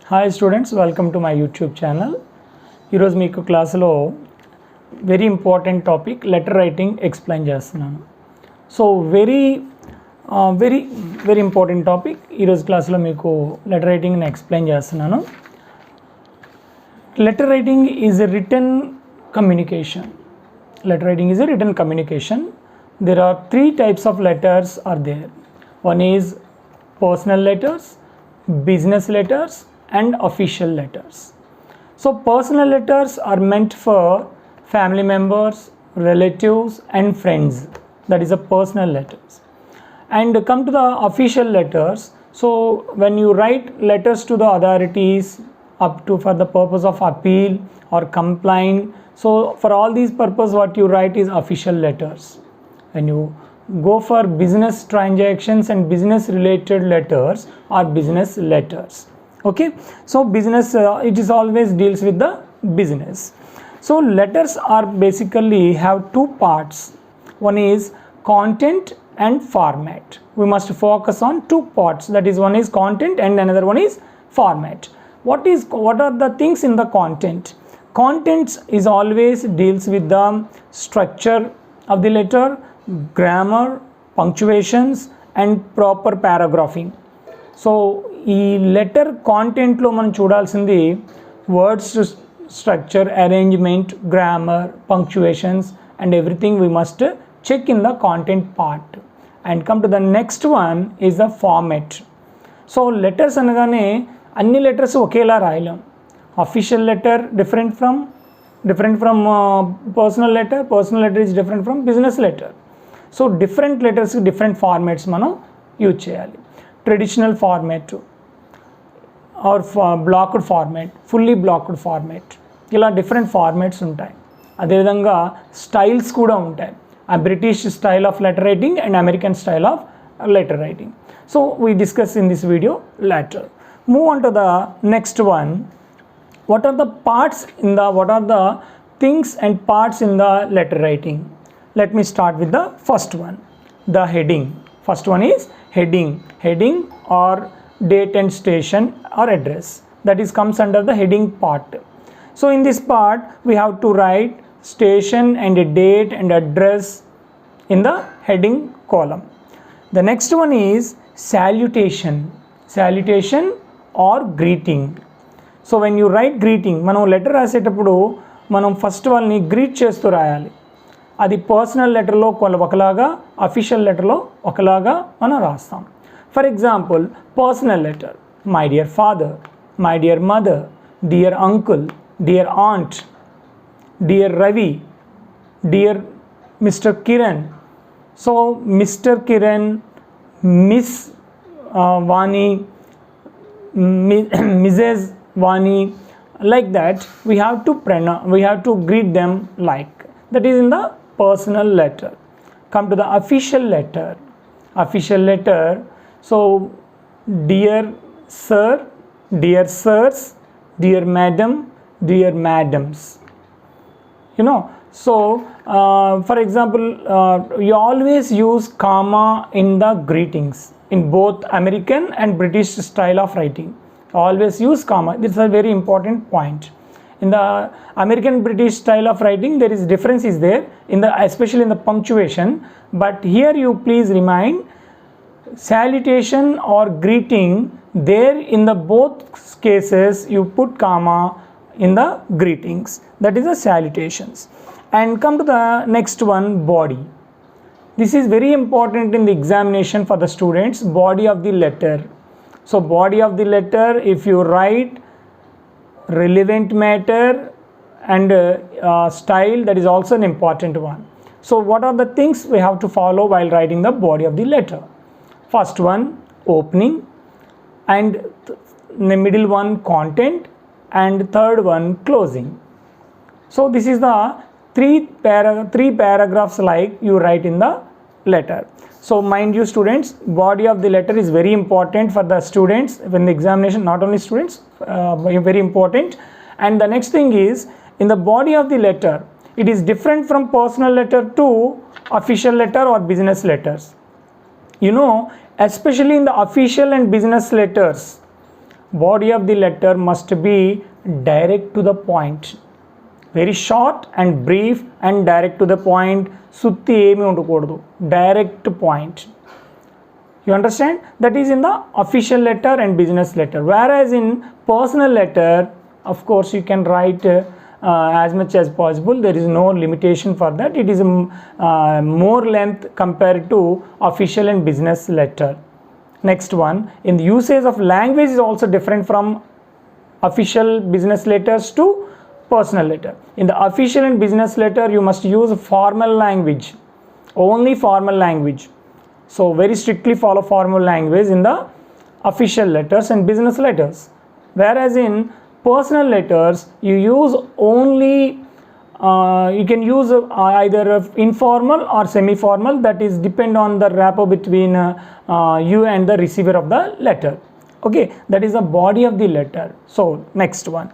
Hi students, welcome to my YouTube channel. ఈరోజు మీకు క్లాసులో very important topic letter writing explain చేస్తున్నాను. So very important topic. ఈరోజు క్లాస్లో మీకు లెటర్ రైటింగ్ని ఎక్స్ప్లెయిన్ చేస్తున్నాను. Letter writing is a written communication. Letter writing is a written communication. There are three types of letters are there. One is personal letters, business letters and official letters. So personal letters are meant for family members, relatives and friends. That is a personal letters. And come to the official letters. So when you write letters to the authorities up to for the purpose of appeal or complaint, so for all these purpose what you write is official letters. When you go for business transactions and business related letters or business letters. Okay, so business it is always deals with the business. So letters are basically have two parts. One is content and format. We must focus on two parts, that is one is content and another one is format. What are the things in the content? Contents is always deals with the structure of the letter, grammar, punctuations and proper paragraphing. So ఈ letter కాంటెంట్లో మనం చూడాల్సింది words structure, arrangement, grammar, punctuations and everything we must check in the content part. And come to the next one is the format. So letters అనగానే అన్ని letters ఒకేలా రాయలేం. Official letter different from personal letter is different from business letter. So different letters different formats మనం use చేయాలి. Traditional format or blocked format, fully blocked format, ఇలా different formats ఉంటాయి. అదేవిధంగా styles కూడా ఉంటాయి. ఆ British style of letter writing and American style of letter writing. So we discuss in this video later. Move on to the next one. What are the things and parts in the letter writing? Let me start with the first one, the heading. First one is heading or date and station or address, that is comes under the heading part. So in this part we have to write station and a date and address in the heading column. The next one is salutation or greeting. So when you right greeting, మనం letter రాసేటప్పుడు మనం first వాళ్ళని greet చేస్తూ రాయాలి. అది personal లెటర్లో ఒకలాగా, official లెటర్లో ఒకలాగా మనం రాస్తాం. For example personal letter, my dear father, my dear mother, dear uncle, dear aunt, dear Ravi, dear mister Kiran. So mister Kiran, miss Vani, missus Vani, like that we have to greet them like that is in the personal letter. Come to the official letter. So dear sir, dear sirs, dear madam, dear madams, you know. So for example you always use comma in the greetings in both American and British style of writing. Always use comma. This is a very important point. In the American British style of writing there is difference is there in the especially in the punctuation, but here you please remind salutation or greeting, there in the both cases you put comma in the greetings, that is the salutations. And come to the next one, body. This is very important in the examination for the students, body of the letter. So body of the letter, if you write relevant matter and style, that is also an important one. So what are the things we have to follow while writing the body of the letter? First one, opening, and the middle one, content, and third one, closing. So this is the three paragraphs like you write in the letter. So mind you students, body of the letter is very important for the students when the examination, not only students, very important. And the next thing is, in the body of the letter, it is different from personal letter to official letter or business letters. You know, especially in the official and business letters, body of the letter must be direct to the point, very short and brief and direct to the point. Sutti emi undakodu, direct point. You understand? That is in the official letter and business letter. Whereas in personal letter, of course, you can write as much as possible. There is no limitation for that. It is more length compared to official and business letter. Next one, in the usage of language is also different from official business letters to personal letter. In the official and business letter, you must use formal language, only formal language. So very strictly follow formal language in the official letters and business letters. Whereas in personal letters, you use only you can use either informal or semi-formal. That is depend on the rapport between you and the receiver of the letter. Okay, that is the body of the letter. So next one,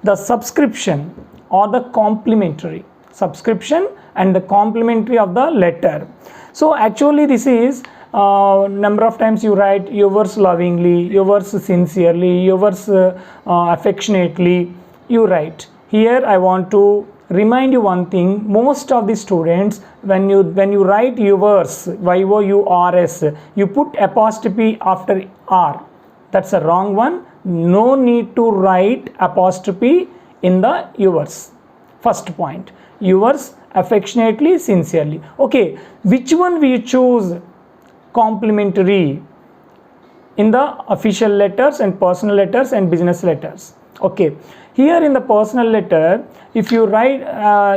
the subscription or the complementary. Subscription and the complementary of the letter. So actually this is number of times you write yours lovingly, yours sincerely, yours affectionately, you write. Here I want to remind you one thing. Most of the students, when you write yours, yours, you put apostrophe after r. That's a wrong one. No need to write apostrophe in the yours. First point, yours affectionately, sincerely. Okay, which one we choose? Complementary in the official letters and personal letters and business letters. Okay, here in the personal letter, if you write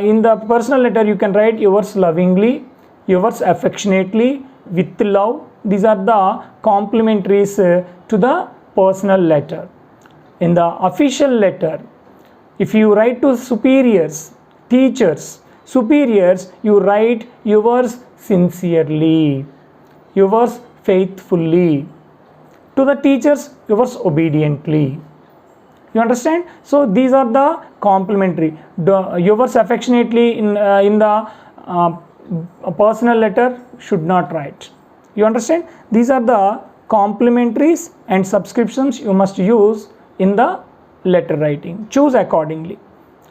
in the personal letter, you can write yours lovingly, yours affectionately, with love. These are the complementaries to the personal letter. In the official letter, if you write to superiors, teachers, superiors, you write yours sincerely, yours faithfully. To the teachers, yours obediently. You understand? So these are the complementary. Yours affectionately in the personal letter should not write. You understand? These are the complementaries and subscriptions you must use in the letter writing. Choose accordingly.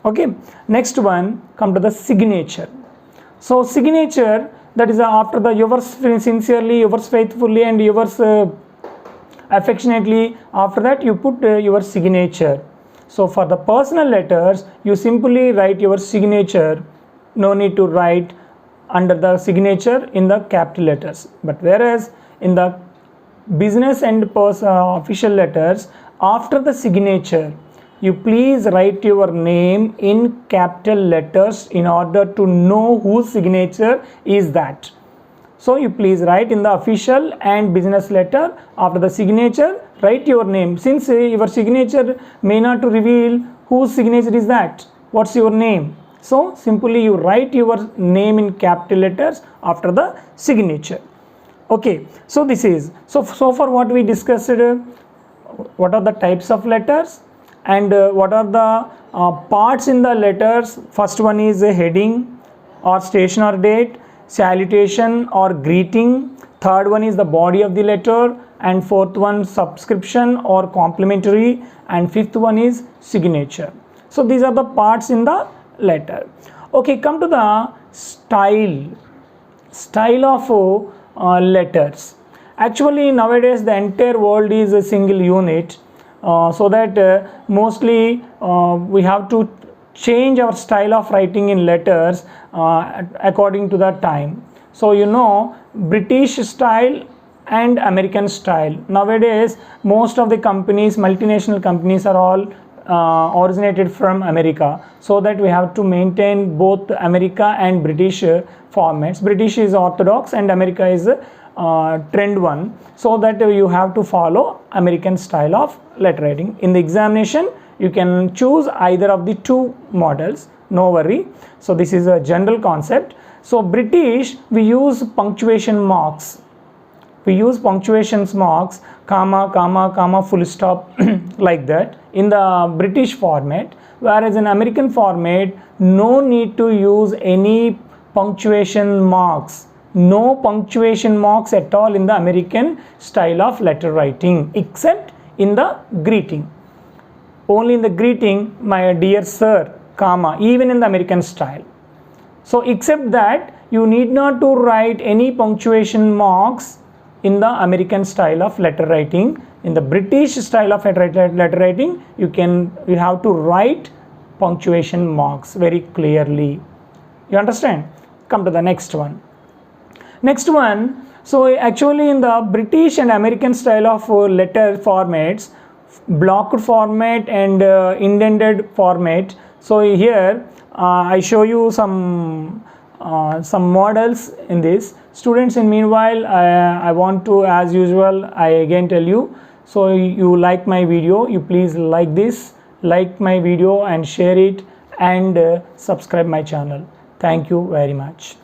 Okay, next one, come to the signature. So signature, that is after the yours sincerely, yours faithfully and yours affectionately, after that you put your signature. So for the personal letters, you simply write your signature. No need to write under the signature in the capital letters. But whereas in the business and official letters, after the signature, you please write your name in capital letters in order to know whose signature is that. So you please write in the official and business letter, after the signature, write your name. Since your signature may not reveal whose signature is that, what's your name? So simply you write your name in capital letters after the signature. Okay, so this is, so far what we discussed, what are the types of letters and what are the parts in the letters. First one is a heading or station or date, salutation or greeting. Third one is the body of the letter, and fourth one subscription or complementary, and fifth one is signature. So these are the parts in the letter. Okay, come to the style of letters. Actually nowadays the entire world is a single unit, so that mostly we have to change our style of writing in letters according to the time. So you know, British style and American style. Nowadays most of the companies, multinational companies, are all originated from America, so that we have to maintain both America and British formats. British is orthodox and America is trend one, so that you have to follow American style of letter writing. In the examination, you can choose either of the two models, no worry. So this is a general concept. So British, we use punctuation marks. We use punctuation marks, comma, comma, comma, full stop, like that in the British format. Whereas in American format, no need to use any punctuation marks. No punctuation marks at all in the American style of letter writing, except in the greeting. Only in the greeting, my dear sir, comma, even in the American style. So except that, you need not to write any punctuation marks in the American style of letter writing. In the British style of letter writing, you have to write punctuation marks very clearly. You understand? Come to the next one. Next one, so actually in the British and American style of letter formats, blocked format and indented format. So here I show you some models in this. Students, in meanwhile, I want to, as usual, I again tell you, so you like my video, you please like my video and share it, and subscribe my channel. Thank you very much.